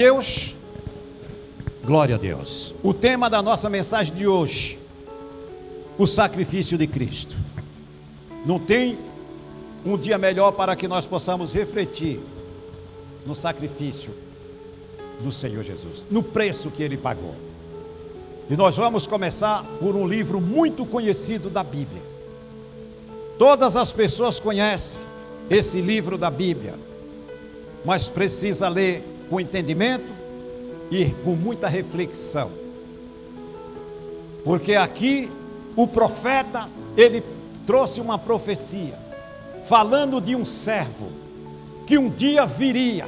Deus, glória a Deus. O tema da nossa mensagem de hoje: o sacrifício de Cristo. Não tem um dia melhor para que nós possamos refletir no sacrifício do Senhor Jesus, no preço que Ele pagou. E nós vamos começar por um livro muito conhecido da Bíblia. Todas as pessoas conhecem esse livro da Bíblia, mas precisa ler com entendimento e com muita reflexão, porque aqui o profeta, ele trouxe uma profecia, falando de um servo, que um dia viria,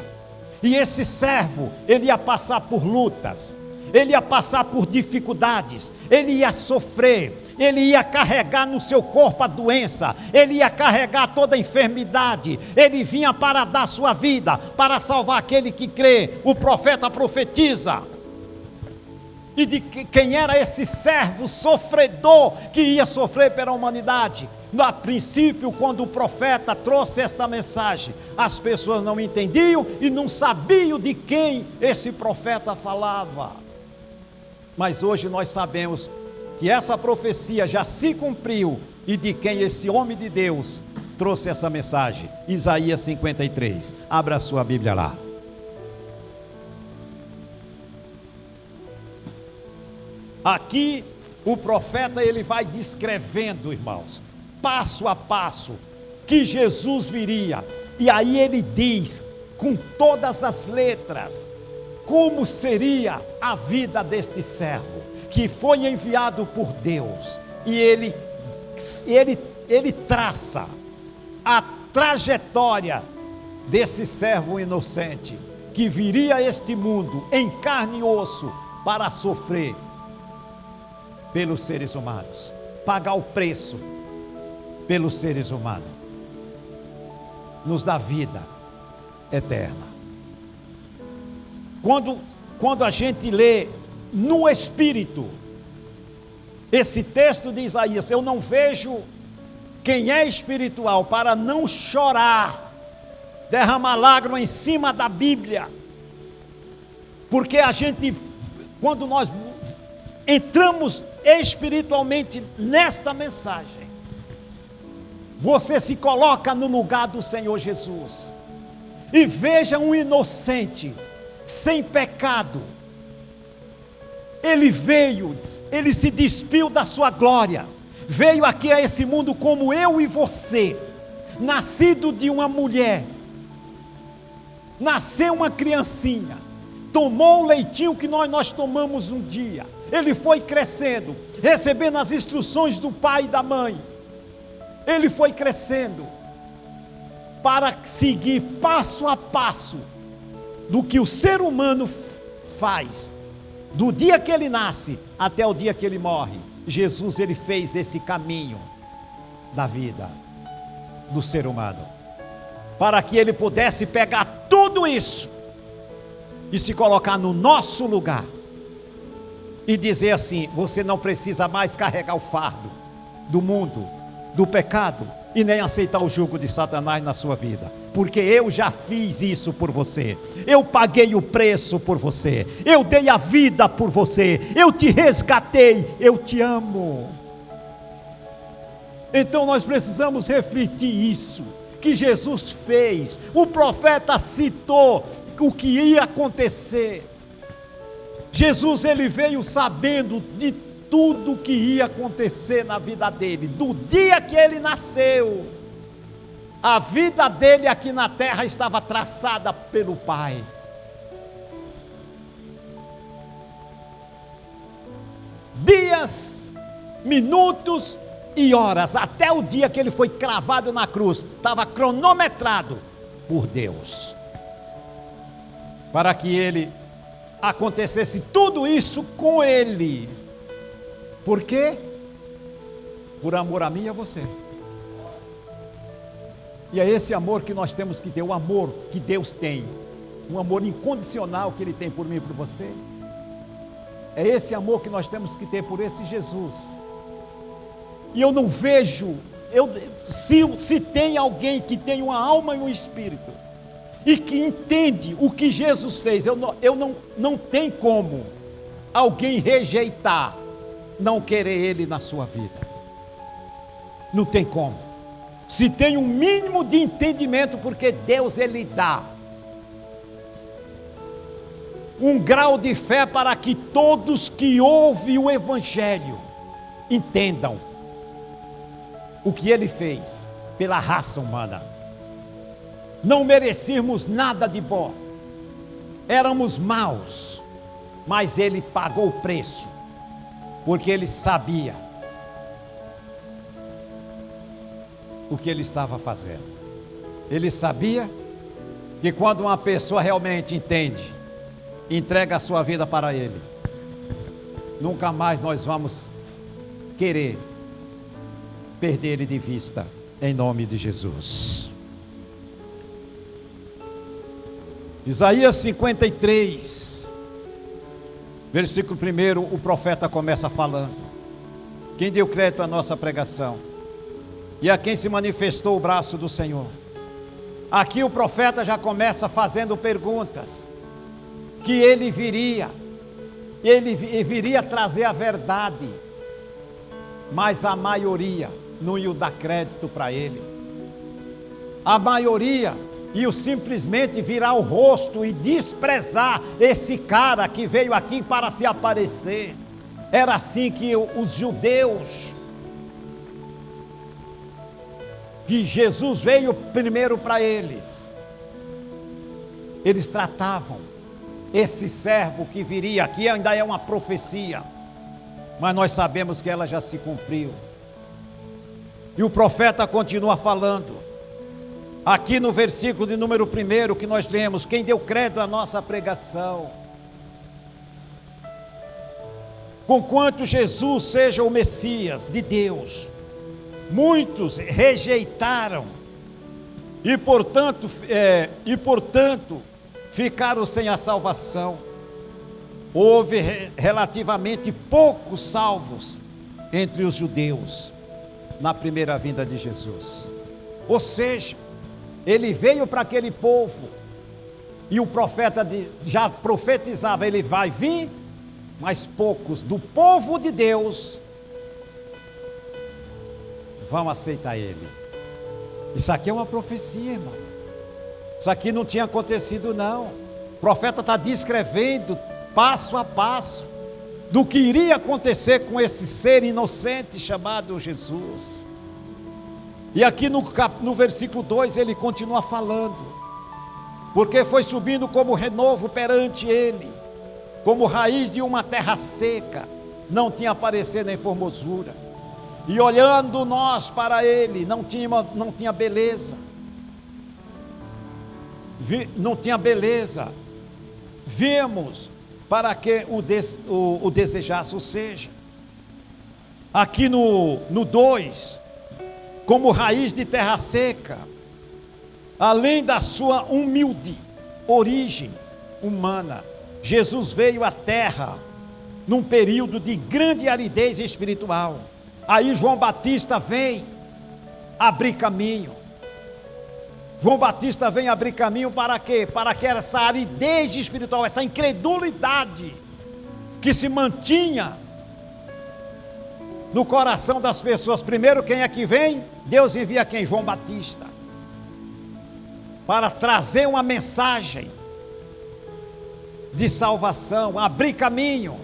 e esse servo, ele ia passar por lutas, ele ia passar por dificuldades, ele ia sofrer, ele ia carregar no seu corpo a doença, ele ia carregar toda a enfermidade, ele vinha para dar sua vida, para salvar aquele que crê. O profeta profetiza, e de quem era esse servo sofredor, que ia sofrer pela humanidade. No princípio, quando o profeta trouxe esta mensagem, as pessoas não entendiam e não sabiam de quem esse profeta falava. Mas hoje nós sabemos que essa profecia já se cumpriu, e de quem esse homem de Deus trouxe essa mensagem. Isaías 53, abra a sua Bíblia lá. Aqui o profeta, ele vai descrevendo, irmãos, passo a passo, que Jesus viria, e aí ele diz, com todas as letras, como seria a vida deste servo, que foi enviado por Deus, e ele traça a trajetória desse servo inocente, que viria a este mundo, em carne e osso, para sofrer pelos seres humanos, pagar o preço pelos seres humanos, nos dá vida eterna. Quando a gente lê no Espírito esse texto de Isaías, eu não vejo quem é espiritual para não chorar, derramar lágrima em cima da Bíblia, porque a gente, quando nós entramos espiritualmente nesta mensagem, você se coloca no lugar do Senhor Jesus, e veja um inocente, sem pecado. Ele veio, ele se despiu da sua glória, veio aqui a esse mundo como eu e você, nascido de uma mulher, nasceu uma criancinha, tomou o leitinho que nós tomamos um dia, ele foi crescendo, recebendo as instruções do pai e da mãe, ele foi crescendo, para seguir passo a passo, do que o ser humano faz, do dia que ele nasce, até o dia que ele morre. Jesus, ele fez esse caminho da vida do ser humano, para que ele pudesse pegar tudo isso, e se colocar no nosso lugar, e dizer assim: você não precisa mais carregar o fardo do mundo, do pecado, e nem aceitar o jugo de Satanás na sua vida, porque eu já fiz isso por você, eu paguei o preço por você, eu dei a vida por você, eu te resgatei, eu te amo. Então nós precisamos refletir isso, que Jesus fez. O profeta citou o que ia acontecer. Jesus, ele veio sabendo de tudo que ia acontecer na vida dele, do dia que ele nasceu. A vida dele aqui na terra estava traçada pelo Pai. Dias, minutos e horas, até o dia que ele foi cravado na cruz, estava cronometrado por Deus, para que ele acontecesse tudo isso com ele. Por quê? Por amor a mim e a você. E é esse amor que nós temos que ter, o amor que Deus tem, um amor incondicional que Ele tem por mim e por você. É esse amor que nós temos que ter por esse Jesus. E eu não vejo, se tem alguém que tem uma alma e um espírito, e que entende o que Jesus fez, não tem como alguém rejeitar, não querer Ele na sua vida. Não tem como. Se tem um mínimo de entendimento, porque Deus Ele dá um grau de fé para que todos que ouvem o Evangelho entendam o que Ele fez pela raça humana. Não merecíamos nada de bom, éramos maus, mas Ele pagou o preço, porque Ele sabia o que Ele estava fazendo. Ele sabia que quando uma pessoa realmente entende, entrega a sua vida para Ele, nunca mais nós vamos querer perder Ele de vista, em nome de Jesus. Isaías 53, versículo 1, o profeta começa falando. Quem deu crédito à nossa pregação? E a quem se manifestou o braço do Senhor? Aqui o profeta já começa fazendo perguntas, que ele viria trazer a verdade, mas a maioria não ia dar crédito para ele. A maioria ia simplesmente virar o rosto e desprezar esse cara que veio aqui para se aparecer. Era assim que os judeus, que Jesus veio primeiro para eles tratavam esse servo que viria, que ainda é uma profecia, mas nós sabemos que ela já se cumpriu. E o profeta continua falando, aqui no versículo de número 1 que nós lemos: quem deu crédito à nossa pregação? Conquanto Jesus seja o Messias de Deus, muitos rejeitaram e portanto ficaram sem a salvação. Houve relativamente poucos salvos entre os judeus na primeira vinda de Jesus. Ou seja, Ele veio para aquele povo, e o profeta já profetizava: Ele vai vir, mas poucos do povo de Deus vão aceitar Ele. Isso aqui é uma profecia, irmão. Isso aqui não tinha acontecido, não. O profeta está descrevendo passo a passo do que iria acontecer com esse ser inocente chamado Jesus. E aqui no versículo 2 ele continua falando: porque foi subindo como renovo perante ele, como raiz de uma terra seca, não tinha aparecer nem formosura, e olhando nós para ele, não tinha beleza, não tinha beleza, vemos para que o desejasse. Ou seja, aqui no 2, como raiz de terra seca, além da sua humilde origem humana, Jesus veio à terra num período de grande aridez espiritual. Aí João Batista vem abrir caminho. João Batista vem abrir caminho para quê? Para que essa aridez espiritual, essa incredulidade que se mantinha no coração das pessoas. Primeiro, quem é que vem? Deus envia quem? João Batista, para trazer uma mensagem de salvação, abrir caminho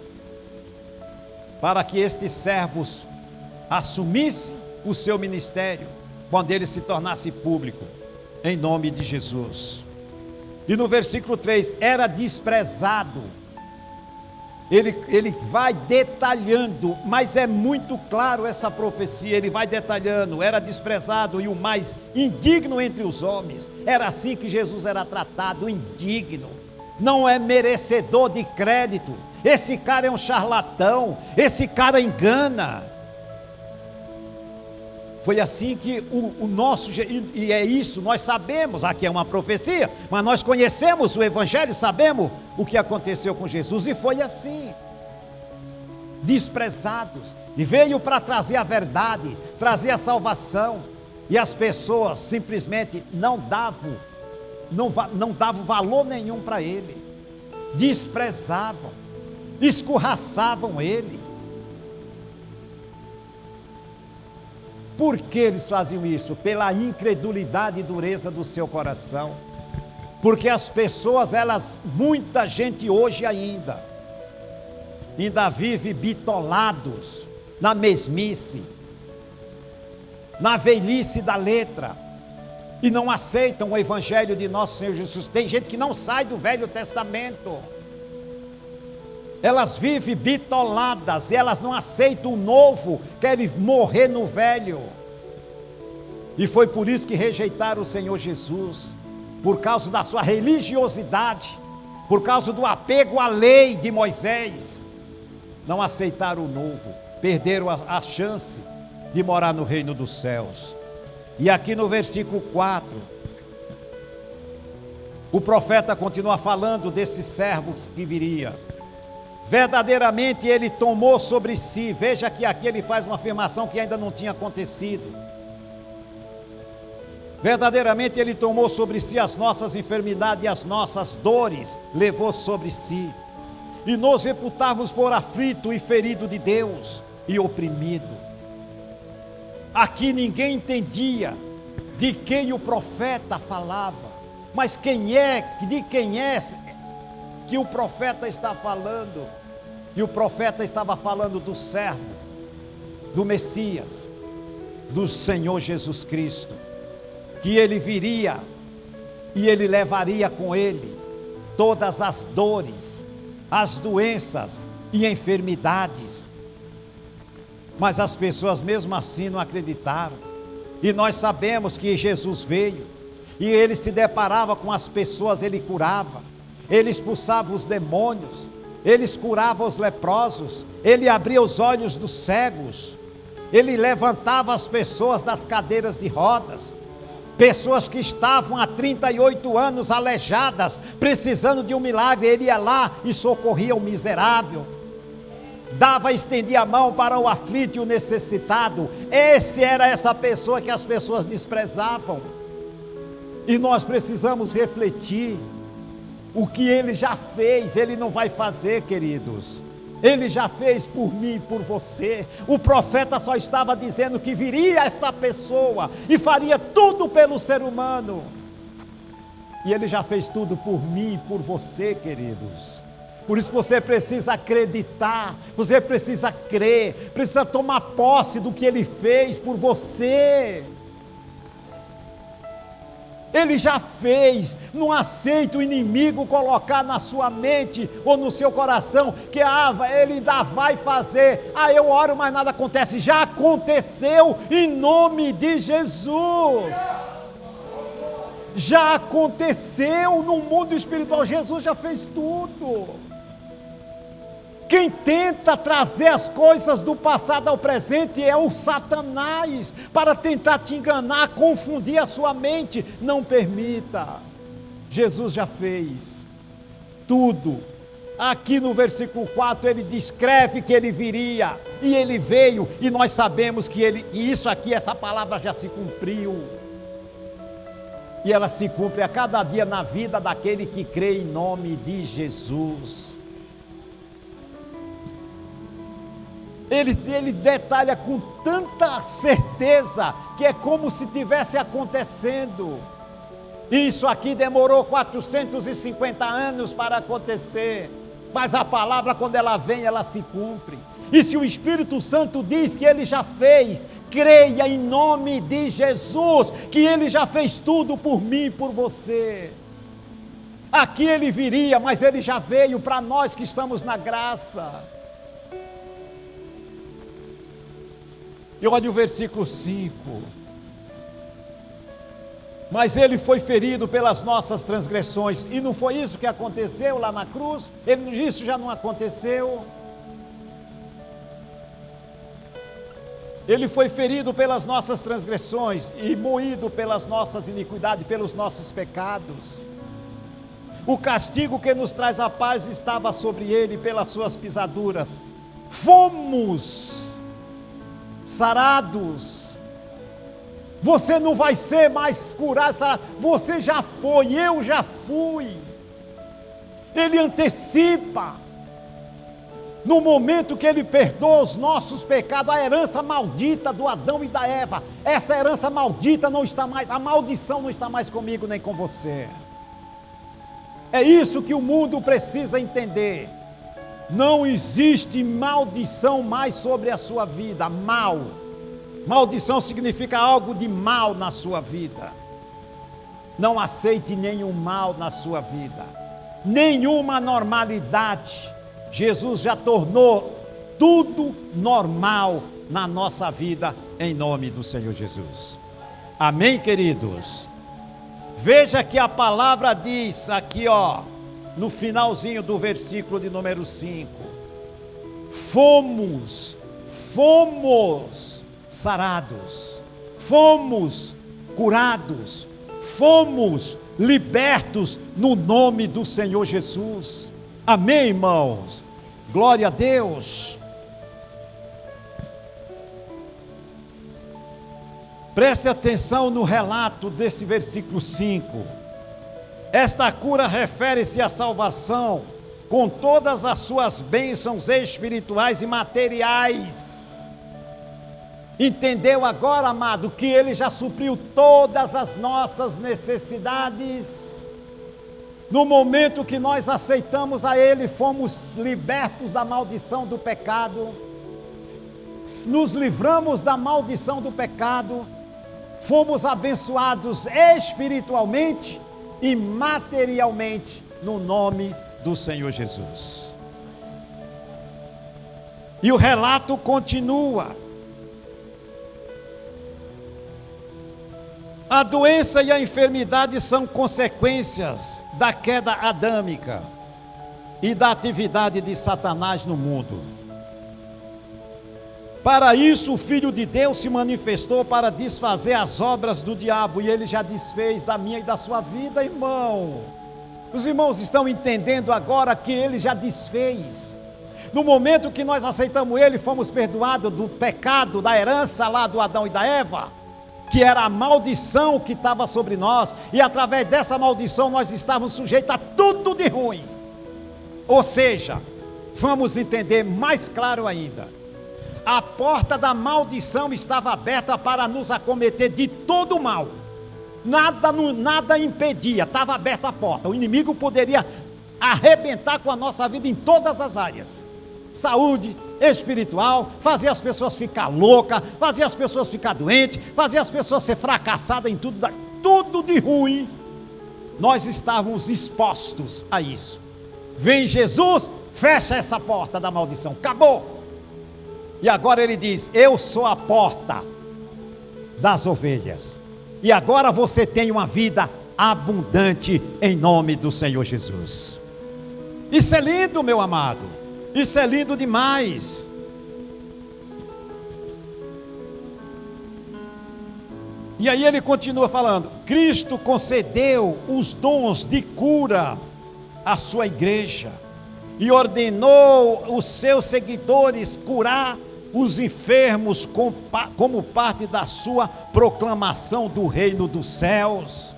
para que estes servos assumissem o seu ministério quando ele se tornasse público, em nome de Jesus. E no versículo 3, era desprezado. Ele vai detalhando, mas é muito claro essa profecia. Ele vai detalhando: era desprezado e o mais indigno entre os homens. Era assim que Jesus era tratado, indigno, não é merecedor de crédito. Esse cara é um charlatão, esse cara engana. Foi assim que o nosso, e é isso, nós sabemos, aqui é uma profecia, mas nós conhecemos o Evangelho, sabemos o que aconteceu com Jesus, e foi assim, desprezados, e veio para trazer a verdade, trazer a salvação, e as pessoas simplesmente não davam não davam valor nenhum para ele, desprezavam, escorraçavam ele. Por que eles faziam isso? Pela incredulidade e dureza do seu coração. Porque as pessoas, muita gente hoje ainda vive bitolados na mesmice, na velhice da letra, e não aceitam o evangelho de nosso Senhor Jesus. Tem gente que não sai do Velho Testamento, elas vivem bitoladas, e elas não aceitam o novo, querem morrer no velho, e foi por isso que rejeitaram o Senhor Jesus, por causa da sua religiosidade, por causa do apego à lei de Moisés, não aceitaram o novo, perderam a chance de morar no reino dos céus. E aqui no versículo 4, o profeta continua falando desses servos que viria. Verdadeiramente ele tomou sobre si, veja que aqui ele faz uma afirmação que ainda não tinha acontecido. Verdadeiramente ele tomou sobre si as nossas enfermidades e as nossas dores, levou sobre si. E nos reputávamos por aflito e ferido de Deus e oprimido. Aqui ninguém entendia de quem o profeta falava, mas de quem é que o profeta está falando? E o profeta estava falando do servo, do Messias, do Senhor Jesus Cristo, que ele viria e ele levaria com ele todas as dores, as doenças e enfermidades. Mas as pessoas mesmo assim não acreditaram. E nós sabemos que Jesus veio e ele se deparava com as pessoas, ele curava, ele expulsava os demônios, ele curava os leprosos, ele abria os olhos dos cegos, ele levantava as pessoas das cadeiras de rodas, pessoas que estavam há 38 anos aleijadas, precisando de um milagre, ele ia lá e socorria o miserável, estendia a mão para o aflito e o necessitado. Essa pessoa que as pessoas desprezavam. E nós precisamos refletir o que ele já fez. Ele não vai fazer, queridos, ele já fez por mim e por você. O profeta só estava dizendo que viria essa pessoa e faria tudo pelo ser humano, e ele já fez tudo por mim e por você, queridos. Por isso que você precisa acreditar, você precisa crer, precisa tomar posse do que ele fez por você. Ele já fez. Não aceita o inimigo colocar na sua mente ou no seu coração que ele ainda vai fazer. Eu oro, mas nada acontece. Já aconteceu em nome de Jesus. Já aconteceu no mundo espiritual. Jesus já fez tudo. Quem tenta trazer as coisas do passado ao presente é o Satanás, para tentar te enganar, confundir a sua mente. Não permita. Jesus já fez tudo. Aqui no versículo 4 ele descreve que ele viria, e ele veio, e nós sabemos que isso aqui, essa palavra já se cumpriu, e ela se cumpre a cada dia na vida daquele que crê em nome de Jesus. Ele detalha com tanta certeza, que é como se tivesse acontecendo. Isso aqui demorou 450 anos para acontecer, mas a palavra, quando ela vem, ela se cumpre. E se o Espírito Santo diz que ele já fez, creia em nome de Jesus, que ele já fez tudo por mim e por você. Aqui ele viria, mas ele já veio para nós que estamos na graça. E olha o versículo 5. Mas ele foi ferido pelas nossas transgressões. E não foi isso que aconteceu lá na cruz? Isso já não aconteceu? Ele foi ferido pelas nossas transgressões e moído pelas nossas iniquidades, pelos nossos pecados. O castigo que nos traz a paz estava sobre ele, pelas suas pisaduras fomos sarados. Você não vai ser mais curado, você já foi, eu já fui. Ele antecipa. No momento que Ele perdoa os nossos pecados, a herança maldita do Adão e da Eva, essa herança maldita não está mais, a maldição não está mais comigo nem com você. É isso que o mundo precisa entender. Não existe maldição mais sobre a sua vida, mal. Maldição significa algo de mal na sua vida. Não aceite nenhum mal na sua vida, nenhuma normalidade. Jesus já tornou tudo normal na nossa vida, em nome do Senhor Jesus. Amém, queridos? Veja que a palavra diz aqui, no finalzinho do versículo de número 5: fomos sarados, fomos curados, fomos libertos no nome do Senhor Jesus. Amém, irmãos? Glória a Deus. Preste atenção no relato desse versículo 5. Esta cura refere-se à salvação, com todas as suas bênçãos espirituais e materiais. Entendeu agora, amado, que Ele já supriu todas as nossas necessidades? No momento que nós aceitamos a Ele, fomos libertos da maldição do pecado, nos livramos da maldição do pecado, fomos abençoados espiritualmente e materialmente, no nome do Senhor Jesus. E o relato continua. A doença e a enfermidade são consequências da queda adâmica e da atividade de Satanás no mundo. Para isso, o Filho de Deus se manifestou para desfazer as obras do diabo, e Ele já desfez da minha e da sua vida, irmão. Os irmãos estão entendendo agora que Ele já desfez. No momento que nós aceitamos Ele, fomos perdoados do pecado, da herança lá do Adão e da Eva, que era a maldição que estava sobre nós, e através dessa maldição nós estávamos sujeitos a tudo de ruim. Ou seja, vamos entender mais claro ainda, a porta da maldição estava aberta para nos acometer de todo o mal, nada impedia, estava aberta a porta, o inimigo poderia arrebentar com a nossa vida em todas as áreas, saúde, espiritual, fazer as pessoas ficar loucas, fazer as pessoas ficar doentes, fazer as pessoas ser fracassadas em tudo de ruim. Nós estávamos expostos a isso. Vem Jesus, fecha essa porta da maldição, acabou. E agora Ele diz: eu sou a porta das ovelhas, e agora você tem uma vida abundante em nome do Senhor Jesus. Isso é lindo, meu amado. Isso é lindo demais. E aí ele continua falando: Cristo concedeu os dons de cura à sua igreja e ordenou os seus seguidores curar os enfermos como parte da sua proclamação do reino dos céus.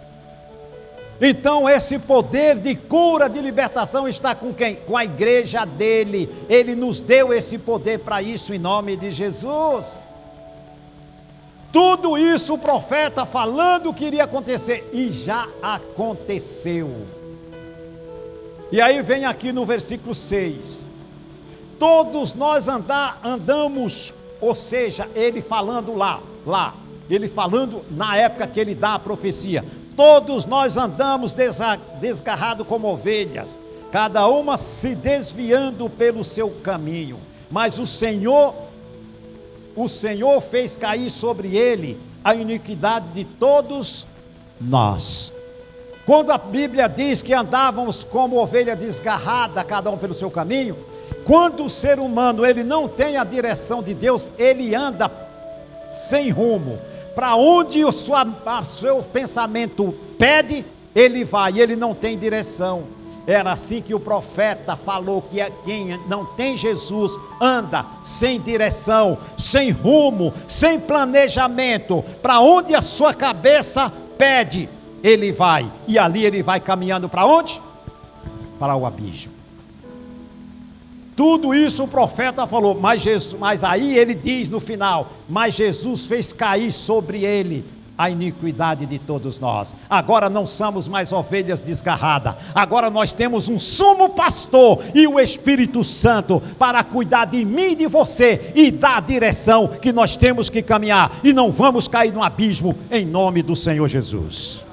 Então esse poder de cura, de libertação está com quem? Com a igreja dele. Ele nos deu esse poder para isso em nome de Jesus. Tudo isso o profeta falando que iria acontecer, e já aconteceu. E aí vem aqui no versículo 6. Todos nós andamos, ou seja, ele falando lá, ele falando na época que ele dá a profecia. Todos nós andamos desgarrados como ovelhas, cada uma se desviando pelo seu caminho, mas o Senhor fez cair sobre ele a iniquidade de todos nós. Quando a Bíblia diz que andávamos como ovelha desgarrada, cada um pelo seu caminho, quando o ser humano ele não tem a direção de Deus, ele anda sem rumo. Para onde o seu pensamento pede, ele vai, ele não tem direção. Era assim que o profeta falou, que quem não tem Jesus anda sem direção, sem rumo, sem planejamento. Para onde a sua cabeça pede, ele vai. E ali ele vai caminhando para onde? Para o abismo. Tudo isso o profeta falou, mas aí ele diz no final, mas Jesus fez cair sobre ele a iniquidade de todos nós. Agora não somos mais ovelhas desgarradas, agora nós temos um sumo pastor e o Espírito Santo para cuidar de mim e de você e dar a direção que nós temos que caminhar, e não vamos cair no abismo, em nome do Senhor Jesus.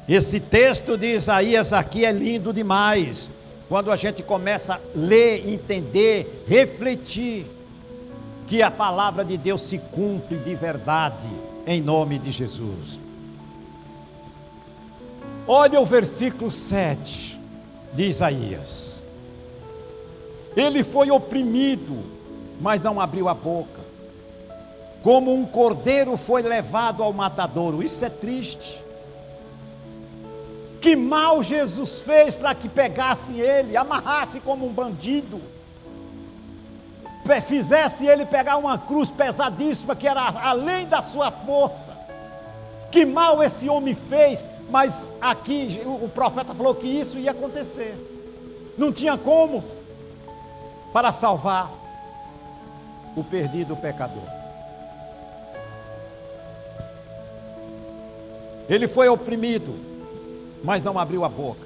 Esse texto de Isaías aqui é lindo demais, quando a gente começa a ler, entender, refletir, que a palavra de Deus se cumpre de verdade, em nome de Jesus. Olha o versículo 7 de Isaías. Ele foi oprimido, mas não abriu a boca, como um cordeiro foi levado ao matadouro. Isso é triste. Que mal Jesus fez para que pegasse ele, amarrasse como um bandido, fizesse ele pegar uma cruz pesadíssima, que era além da sua força. Que mal esse homem fez, mas aqui o profeta falou que isso ia acontecer. Não tinha como, para salvar o perdido pecador. Ele foi oprimido, mas não abriu a boca.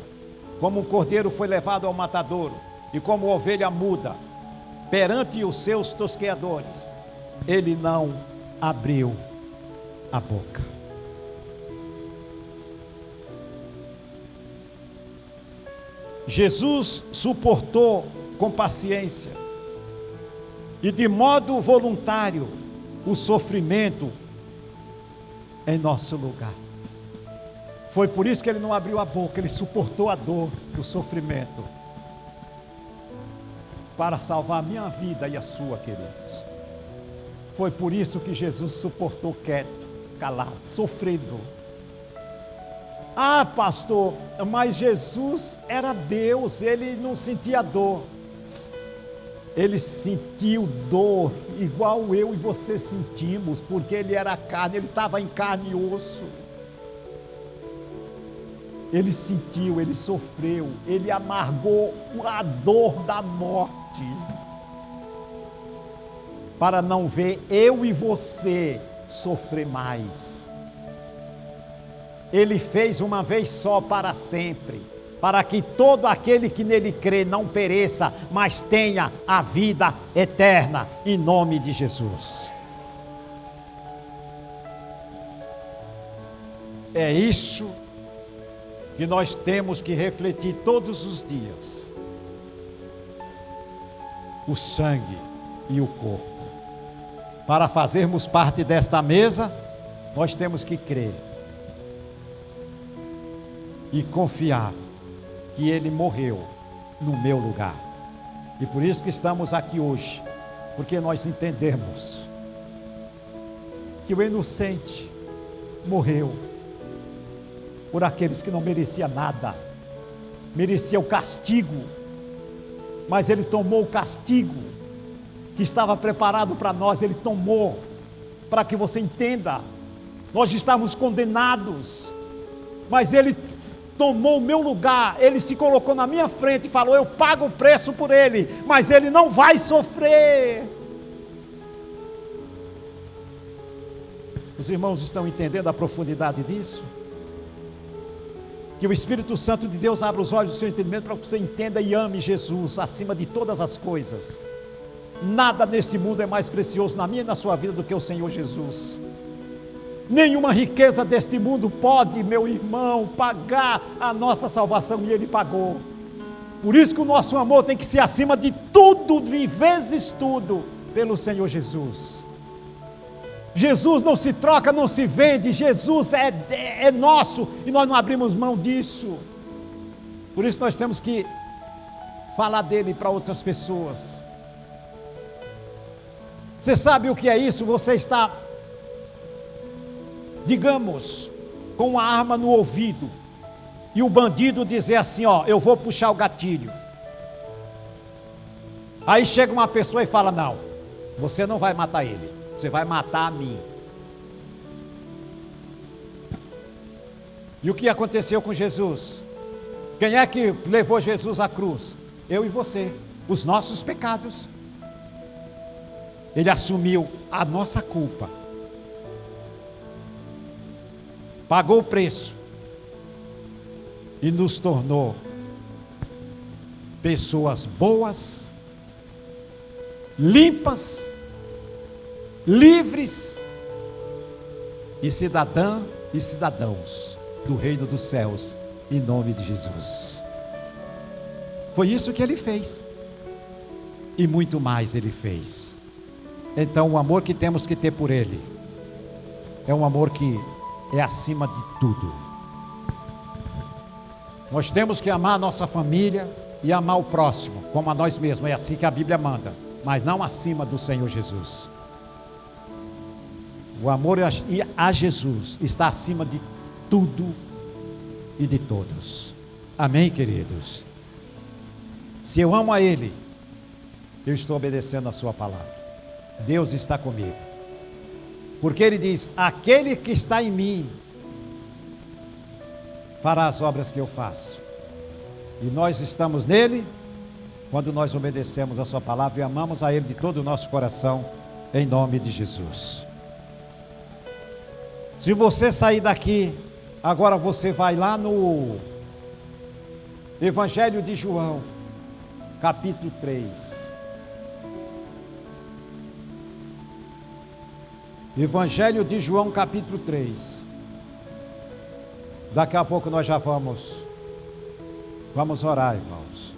Como um cordeiro foi levado ao matadouro, e como ovelha muda perante os seus tosqueadores, ele não abriu a boca. Jesus suportou com paciência e de modo voluntário o sofrimento em nosso lugar. Foi por isso que ele não abriu a boca, ele suportou a dor do sofrimento, para salvar a minha vida e a sua, queridos. Foi por isso que Jesus suportou quieto, calado, sofrendo. Ah, pastor, mas Jesus era Deus, ele não sentia dor. Ele sentiu dor, igual eu e você sentimos, porque ele era carne, ele estava em carne e osso. Ele sentiu, ele sofreu, ele amargou a dor da morte, para não ver eu e você sofrer mais. Ele fez uma vez só para sempre, para que todo aquele que nele crê não pereça, mas tenha a vida eterna, em nome de Jesus. É isso que nós temos que refletir todos os dias: o sangue e o corpo. Para fazermos parte desta mesa, nós temos que crer e confiar que ele morreu no meu lugar. E por isso que estamos aqui hoje, porque nós entendemos que o inocente morreu por aqueles que não mereciam nada, merecia o castigo, mas ele tomou o castigo que estava preparado para nós, ele tomou, para que você entenda, nós estávamos condenados, mas ele tomou o meu lugar, ele se colocou na minha frente e falou: eu pago o preço por ele, mas ele não vai sofrer. Os irmãos estão entendendo a profundidade disso? Que o Espírito Santo de Deus abra os olhos do seu entendimento, para que você entenda e ame Jesus acima de todas as coisas. Nada neste mundo é mais precioso na minha e na sua vida do que o Senhor Jesus. Nenhuma riqueza deste mundo pode, meu irmão, pagar a nossa salvação, e ele pagou. Por isso que o nosso amor tem que ser acima de tudo, de vezes tudo, pelo Senhor Jesus. Jesus não se troca, não se vende. Jesus é nosso, e nós não abrimos mão disso. Por isso nós temos que falar dele para outras pessoas. Você sabe o que é isso? Você está, digamos, com uma arma no ouvido e o bandido dizer assim, ó, eu vou puxar o gatilho. Aí chega uma pessoa e fala, não, você não vai matar ele, você vai matar a mim. E o que aconteceu com Jesus? Quem é que levou Jesus à cruz? Eu e você, os nossos pecados. Ele assumiu a nossa culpa, pagou o preço e nos tornou pessoas boas, limpas, livres e cidadã e cidadãos do reino dos céus, em nome de Jesus. Foi isso que ele fez e muito mais ele fez. Então o amor que temos que ter por ele é um amor que é acima de tudo. Nós temos que amar a nossa família e amar o próximo como a nós mesmos, é assim que a Bíblia manda, mas não acima do Senhor Jesus. O amor a Jesus está acima de tudo e de todos. Amém, queridos? Se eu amo a Ele, eu estou obedecendo a sua palavra. Deus está comigo, porque Ele diz, aquele que está em mim fará as obras que eu faço, e nós estamos nele quando nós obedecemos a sua palavra e amamos a Ele de todo o nosso coração, em nome de Jesus. Se você sair daqui, agora você vai lá no Evangelho de João, capítulo 3. Evangelho de João, capítulo 3. Daqui a pouco nós já vamos orar, irmãos.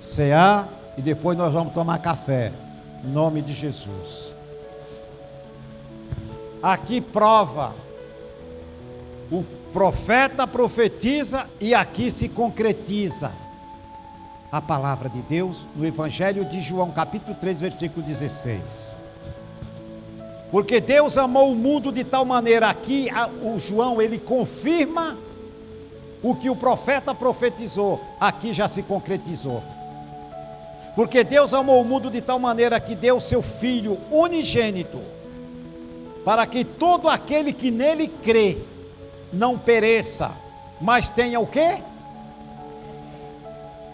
Cear e depois nós vamos tomar café, em nome de Jesus. Aqui prova, o profeta profetiza e aqui se concretiza a palavra de Deus no Evangelho de João, capítulo 3, versículo 16. Porque Deus amou o mundo de tal maneira, aqui o João ele confirma o que o profeta profetizou, aqui já se concretizou. Porque Deus amou o mundo de tal maneira que deu seu Filho unigênito, para que todo aquele que nele crê não pereça, mas tenha o quê?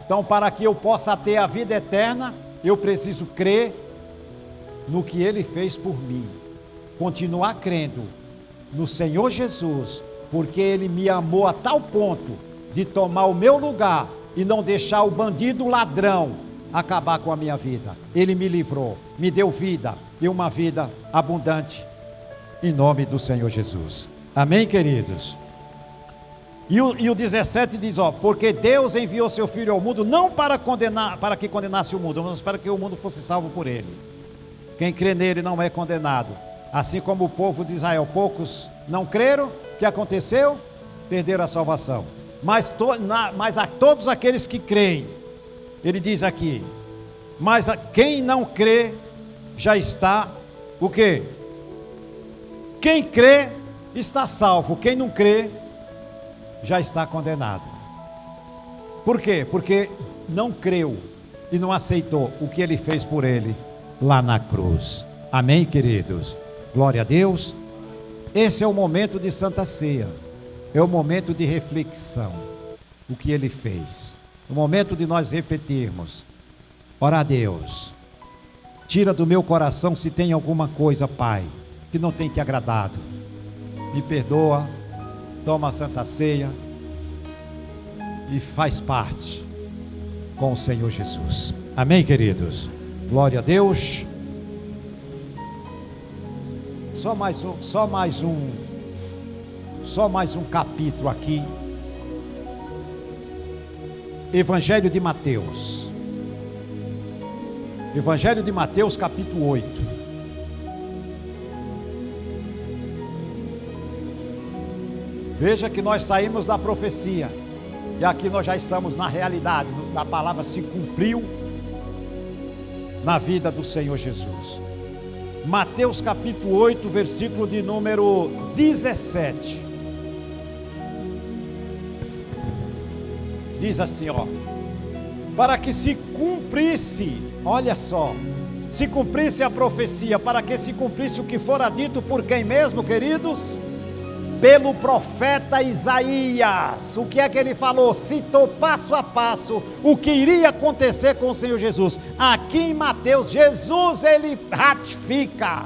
Então, para que eu possa ter a vida eterna, eu preciso crer no que Ele fez por mim, continuar crendo no Senhor Jesus, porque Ele me amou a tal ponto de tomar o meu lugar e não deixar o bandido ladrão acabar com a minha vida. Ele me livrou, me deu vida e uma vida abundante, em nome do Senhor Jesus. Amém, queridos? E o 17 diz, ó, porque Deus enviou seu Filho ao mundo, não para condenar, para que condenasse o mundo, mas para que o mundo fosse salvo por ele. Quem crê nele não é condenado. Assim como o povo de Israel, poucos não creram, o que aconteceu? Perderam a salvação. Mas a todos aqueles que creem, ele diz aqui, mas quem não crê, já está, o quê? Quem crê, está salvo. Quem não crê, já está condenado. Por quê? Porque não creu e não aceitou o que ele fez por ele lá na cruz. Amém, queridos? Glória a Deus. Esse é o momento de Santa Ceia, é o momento de reflexão, o que ele fez, o momento de nós refletirmos. Ora a Deus, tira do meu coração se tem alguma coisa, Pai, que não tem te agradado, me perdoa, toma a Santa Ceia e faz parte com o Senhor Jesus. Amém, queridos? Glória a Deus. Só mais um capítulo aqui. Evangelho de Mateus. Evangelho de Mateus, capítulo 8. Veja que nós saímos da profecia e aqui nós já estamos na realidade, a palavra se cumpriu na vida do Senhor Jesus. Mateus capítulo 8, versículo de número 17. diz assim, ó: para que se cumprisse, olha só, se cumprisse a profecia, para que se cumprisse o que fora dito por quem mesmo, queridos? Pelo profeta Isaías. O que é que ele falou? Citou passo a passo o que iria acontecer com o Senhor Jesus. Aqui em Mateus, Jesus, ele ratifica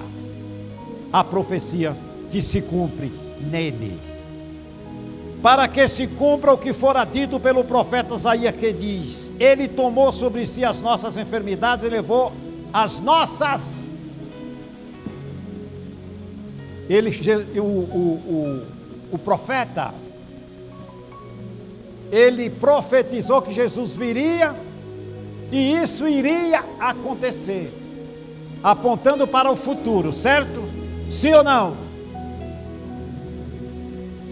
a profecia que se cumpre nele. Para que se cumpra o que fora dito pelo profeta Isaías, que diz: ele tomou sobre si as nossas enfermidades e levou as nossas. O profeta, ele profetizou que Jesus viria, e isso iria acontecer, apontando para o futuro, certo? Sim ou não?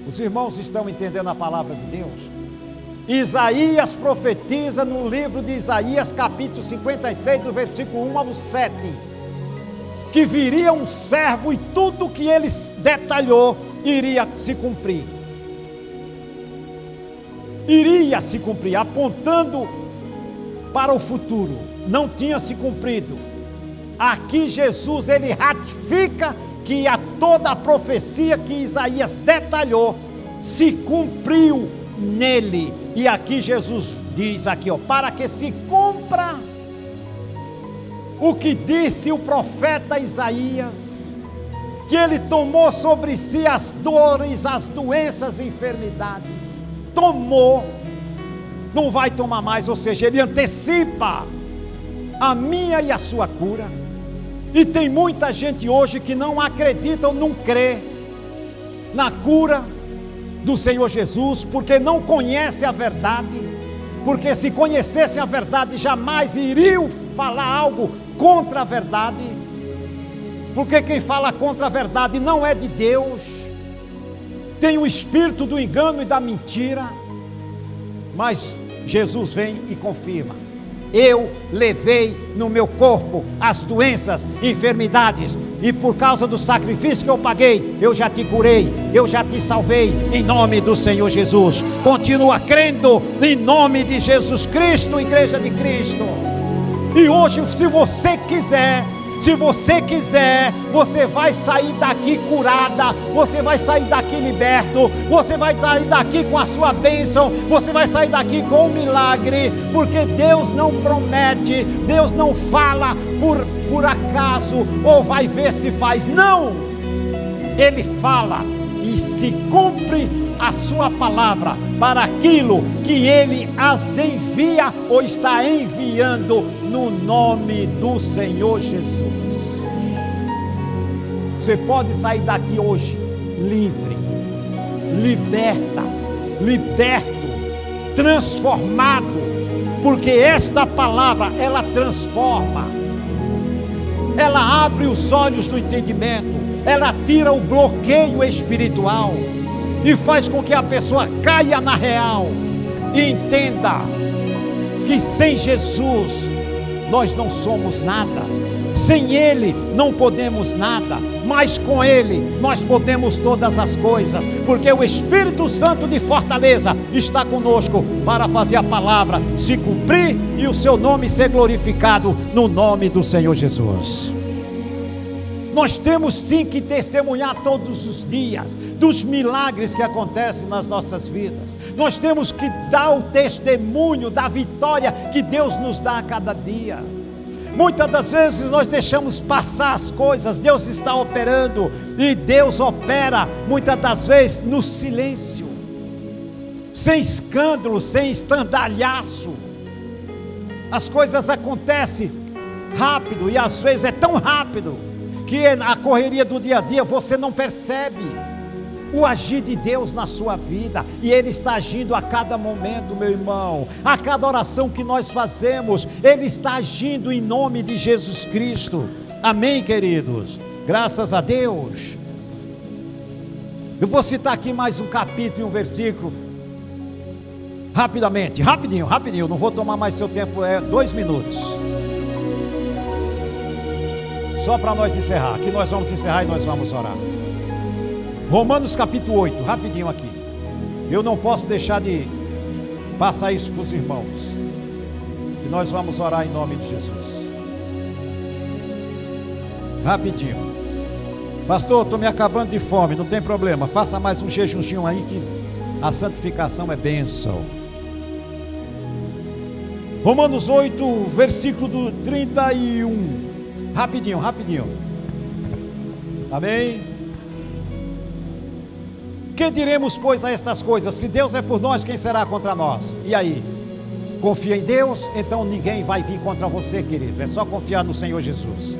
Os irmãos estão entendendo a palavra de Deus? Isaías profetiza no livro de Isaías, capítulo 53, do versículo 1 ao 7, que viria um servo e tudo que ele detalhou iria se cumprir. Iria se cumprir, apontando para o futuro. Não tinha se cumprido. Aqui Jesus, ele ratifica que toda a profecia que Isaías detalhou se cumpriu nele. E aqui Jesus diz aqui, ó: para que se cumpra o que disse o profeta Isaías, que ele tomou sobre si as dores, as doenças e enfermidades. Tomou, não vai tomar mais, ou seja, ele antecipa a minha e a sua cura. E tem muita gente hoje que não acredita ou não crê na cura do Senhor Jesus, porque não conhece a verdade, porque se conhecessem a verdade, jamais iriam falar algo contra a verdade, porque quem fala contra a verdade não é de Deus, tem o espírito do engano e da mentira. Mas Jesus vem e confirma: eu levei no meu corpo as doenças, enfermidades, e por causa do sacrifício que eu paguei, eu já te curei, eu já te salvei, em nome do Senhor Jesus. Continua crendo em nome de Jesus Cristo, Igreja de Cristo. E hoje, se você quiser, você vai sair daqui curada, você vai sair daqui liberto, você vai sair daqui com a sua bênção, você vai sair daqui com um milagre, porque Deus não promete, Deus não fala por acaso, ou vai ver se faz, não, Ele fala e se cumpre a sua palavra para aquilo que Ele as envia ou está enviando no nome do Senhor Jesus. Você pode sair daqui hoje livre, liberto, transformado, porque esta palavra, ela transforma, ela abre os olhos do entendimento, ela tira o bloqueio espiritual e faz com que a pessoa caia na real e entenda que sem Jesus nós não somos nada, sem Ele não podemos nada, mas com Ele nós podemos todas as coisas, porque o Espírito Santo de fortaleza está conosco para fazer a palavra se cumprir e o seu nome ser glorificado no nome do Senhor Jesus. Nós temos sim que testemunhar todos os dias dos milagres que acontecem nas nossas vidas. Nós temos que dar o testemunho da vitória que Deus nos dá a cada dia. Muitas das vezes nós deixamos passar as coisas, Deus está operando, e Deus opera muitas das vezes no silêncio, sem escândalo, sem estandalhaço. As coisas acontecem rápido, e às vezes é tão rápido que na correria do dia a dia você não percebe o agir de Deus na sua vida, e Ele está agindo a cada momento, meu irmão. A cada oração que nós fazemos, Ele está agindo em nome de Jesus Cristo. Amém, queridos? Graças a Deus. Eu vou citar aqui mais um capítulo e um versículo rapidamente, rapidinho, não vou tomar mais seu tempo, 2 minutos, só para nós encerrar. Aqui nós vamos encerrar e nós vamos orar. Romanos capítulo 8, rapidinho aqui. Eu não posso deixar de Faça isso com os irmãos. E nós vamos orar em nome de Jesus. Rapidinho. Pastor, estou me acabando de fome, não tem problema. Faça mais um jejumzinho aí que a santificação é bênção. Romanos 8, versículo do 31. Rapidinho, rapidinho. Amém? Que diremos, pois, a estas coisas? Se Deus é por nós, quem será contra nós? E aí? Confia em Deus, então ninguém vai vir contra você, querido. É só confiar no Senhor Jesus.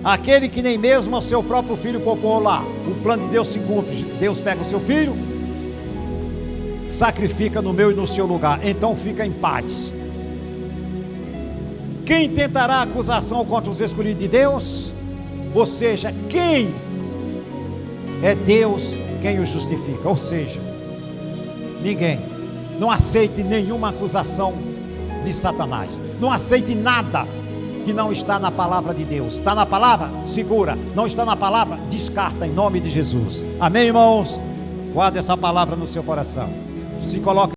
Aquele que nem mesmo o seu próprio filho poupou lá. O plano de Deus se cumpre. Deus pega o seu filho, sacrifica no meu e no seu lugar. Então fica em paz. Quem tentará acusação contra os escolhidos de Deus? Ou seja, quem? É Deus quem os justifica. Ou seja, ninguém. Não aceite nenhuma acusação de Satanás. Não aceite nada que não está na palavra de Deus. Está na palavra? Segura. Não está na palavra? Descarta em nome de Jesus. Amém, irmãos? Guarde essa palavra no seu coração. Se coloque